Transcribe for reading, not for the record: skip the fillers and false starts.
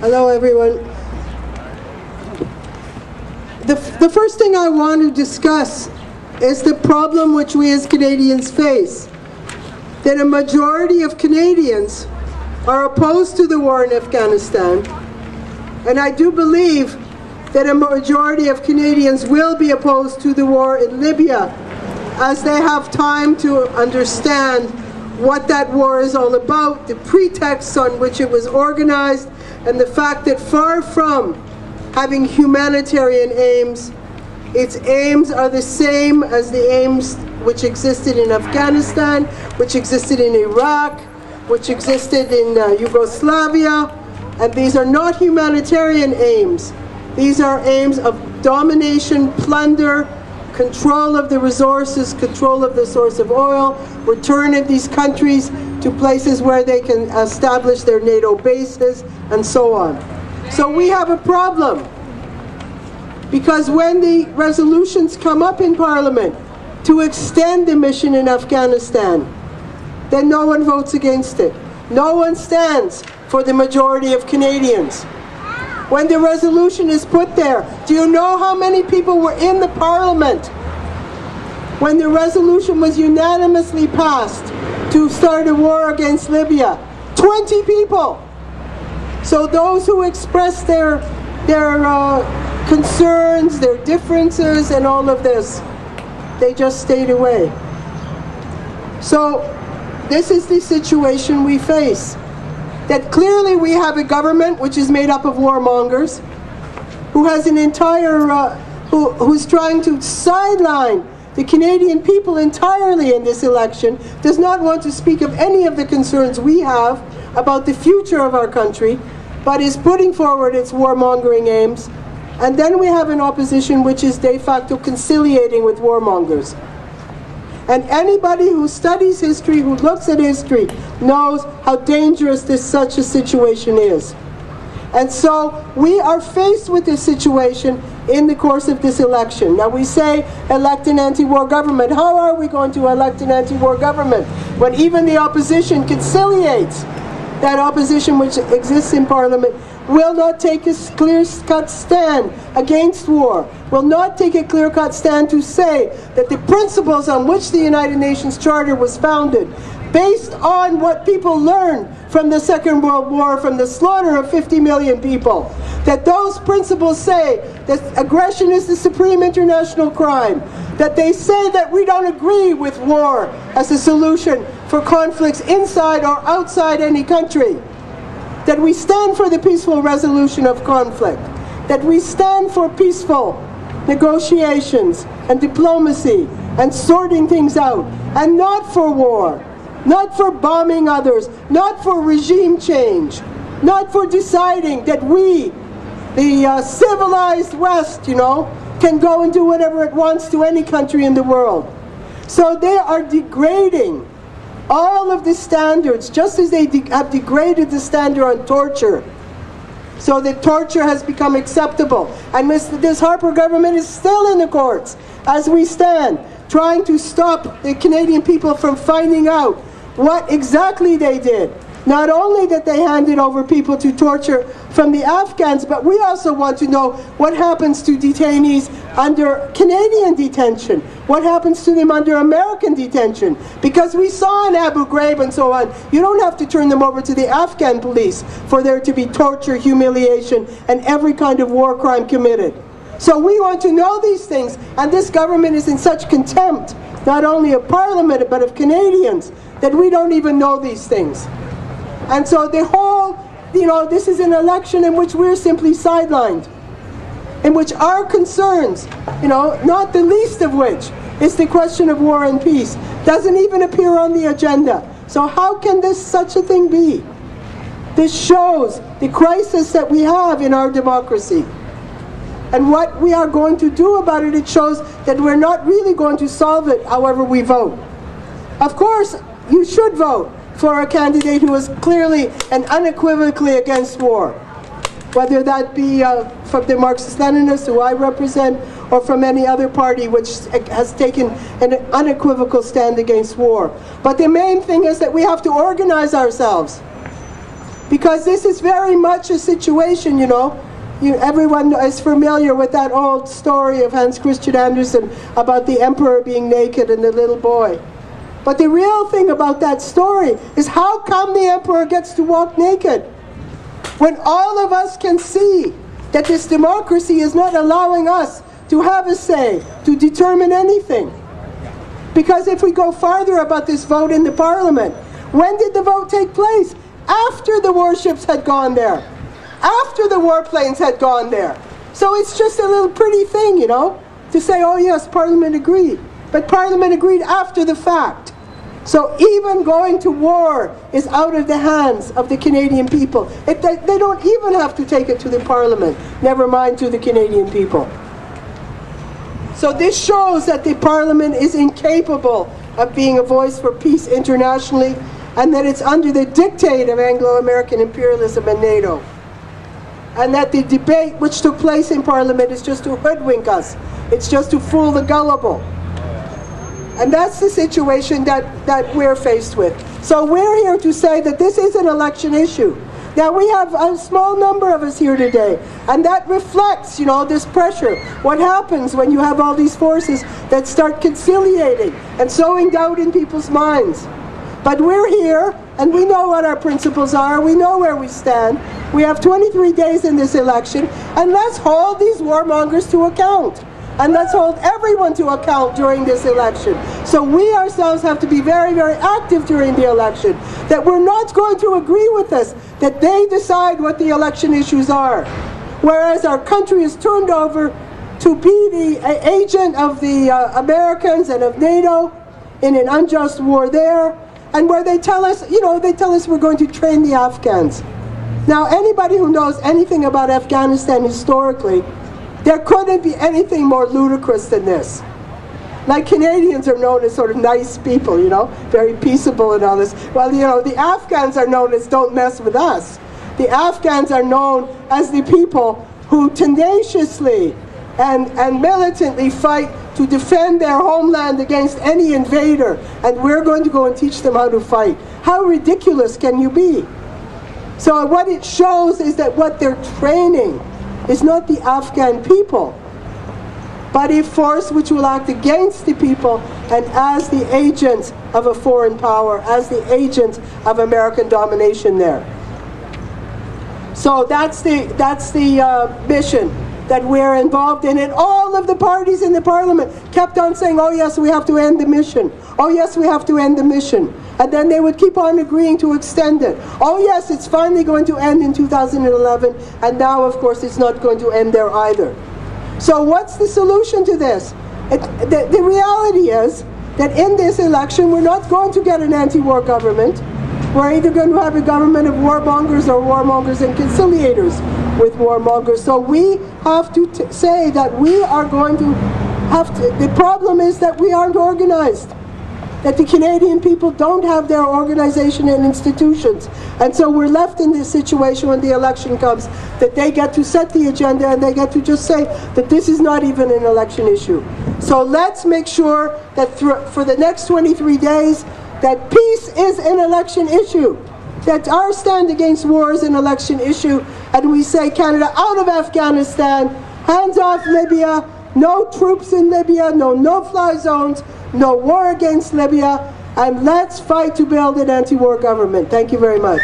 Hello, everyone. The first thing I want to discuss is the problem which we as Canadians face, that a majority of Canadians are opposed to the war in Afghanistan, and I do believe that a majority of Canadians will be opposed to the war in Libya, as they have time to understand what that war is all about, the pretexts on which it was organized, and the fact that far from having humanitarian aims, its aims are the same as the aims which existed in Afghanistan, which existed in Iraq, which existed in Yugoslavia, and these are not humanitarian aims. These are aims of domination, plunder, control of the resources, control of the source of oil, return of these countries to places where they can establish their NATO bases, and so on. So we have a problem, because when the resolutions come up in Parliament to extend the mission in Afghanistan, then no one votes against it. No one stands for the majority of Canadians. When the resolution is put there, do you know how many people were in the Parliament when the resolution was unanimously passed to start a war against Libya? 20 people. So those who expressed their concerns, their differences, and all of this, they just stayed away. So this is the situation we face. That clearly we have a government which is made up of warmongers, who has an entire, who's trying to sideline the Canadian people entirely in this election, does not want to speak of any of the concerns we have about the future of our country, but is putting forward its warmongering aims. And then we have an opposition which is de facto conciliating with warmongers. And anybody who studies history, who looks at history, knows how dangerous such a situation is. And so we are faced with this situation in the course of this election. Now we say elect an anti-war government. How are we going to elect an anti-war government when even the opposition conciliates? That opposition which exists in Parliament will not take a clear-cut stand against war, will not take a clear-cut stand to say that the principles on which the United Nations Charter was founded, based on what people learned from the Second World War, from the slaughter of 50 million people, that those principles say that aggression is the supreme international crime, that they say that we don't agree with war as a solution for conflicts inside or outside any country, that we stand for the peaceful resolution of conflict, that we stand for peaceful negotiations and diplomacy and sorting things out, and not for war, not for bombing others, not for regime change, not for deciding that we, the civilized West, can go and do whatever it wants to any country in the world. So they are degrading all of the standards, just as they have degraded the standard on torture. So that torture has become acceptable. And this Harper government is still in the courts as we stand, trying to stop the Canadian people from finding out what exactly they did. Not only that they handed over people to torture from the Afghans, but we also want to know what happens to detainees under Canadian detention. What happens to them under American detention? Because we saw in Abu Ghraib and so on, you don't have to turn them over to the Afghan police for there to be torture, humiliation, and every kind of war crime committed. So we want to know these things, and this government is in such contempt, not only of Parliament, but of Canadians, that we don't even know these things. And so the whole, this is an election in which we're simply sidelined, in which our concerns, not the least of which is the question of war and peace, doesn't even appear on the agenda. So how can such a thing be? This shows the crisis that we have in our democracy. And what we are going to do about it, it shows that we're not really going to solve it however we vote. Of course, you should vote for a candidate who is clearly and unequivocally against war, whether that be from the Marxist Leninists, who I represent, or from any other party which has taken an unequivocal stand against war. But the main thing is that we have to organize ourselves, Because this is very much a situation, you know. Everyone is familiar with that old story of Hans Christian Andersen about the emperor being naked and the little boy. But the real thing about that story is how come the emperor gets to walk naked? When all of us can see that this democracy is not allowing us to have a say, to determine anything. Because if we go farther about this vote in the parliament, when did the vote take place? After the warships had gone there. After the warplanes had gone there. So it's just a little pretty thing, you know, to say, oh yes, Parliament agreed. But Parliament agreed after the fact. So even going to war is out of the hands of the Canadian people. They don't even have to take it to the Parliament, never mind to the Canadian people. So this shows that the Parliament is incapable of being a voice for peace internationally, and that it's under the dictate of Anglo-American imperialism and NATO. And that the debate which took place in Parliament is just to hoodwink us. It's just to fool the gullible. And that's the situation that we're faced with. So we're here to say that this is an election issue. Now we have a small number of us here today, and that reflects, you know, this pressure. What happens when you have all these forces that start conciliating and sowing doubt in people's minds? But we're here, and we know what our principles are. We know where we stand. We have 23 days in this election, and let's hold these warmongers to account. And let's hold everyone to account during this election. So we ourselves have to be very, very active during the election. That we're not going to agree with this, that they decide what the election issues are. Whereas our country is turned over to be the agent of the Americans and of NATO in an unjust war there. And where they tell us, you know, they tell us we're going to train the Afghans. Now, anybody who knows anything about Afghanistan historically, there couldn't be anything more ludicrous than this. Like, Canadians are known as sort of nice people, you know, very peaceable and all this. Well, you know, the Afghans are known as don't mess with us. The Afghans are known as the people who tenaciously and militantly fight to defend their homeland against any invader, and we're going to go and teach them how to fight. How ridiculous can you be? So what it shows is that what they're training is not the Afghan people, but a force which will act against the people and as the agents of a foreign power, as the agents of American domination there. So that's the mission that we're involved in, and all of the parties in the Parliament kept on saying, oh yes, we have to end the mission. Oh yes, we have to end the mission. And then they would keep on agreeing to extend it. Oh yes, it's finally going to end in 2011, and now of course it's not going to end there either. So what's the solution to this? The reality is that in this election we're not going to get an anti-war government. We're either going to have a government of warmongers or warmongers and conciliators with warmongers. So we have to say that we are going to have to, the problem is that we aren't organized. That the Canadian people don't have their organization and institutions. And so we're left in this situation when the election comes, that they get to set the agenda and they get to just say that this is not even an election issue. So let's make sure that for the next 23 days, that peace is an election issue. That our stand against war is an election issue. And we say, Canada, out of Afghanistan, hands off Libya, no troops in Libya, no no-fly zones, no war against Libya, and let's fight to build an anti-war government. Thank you very much.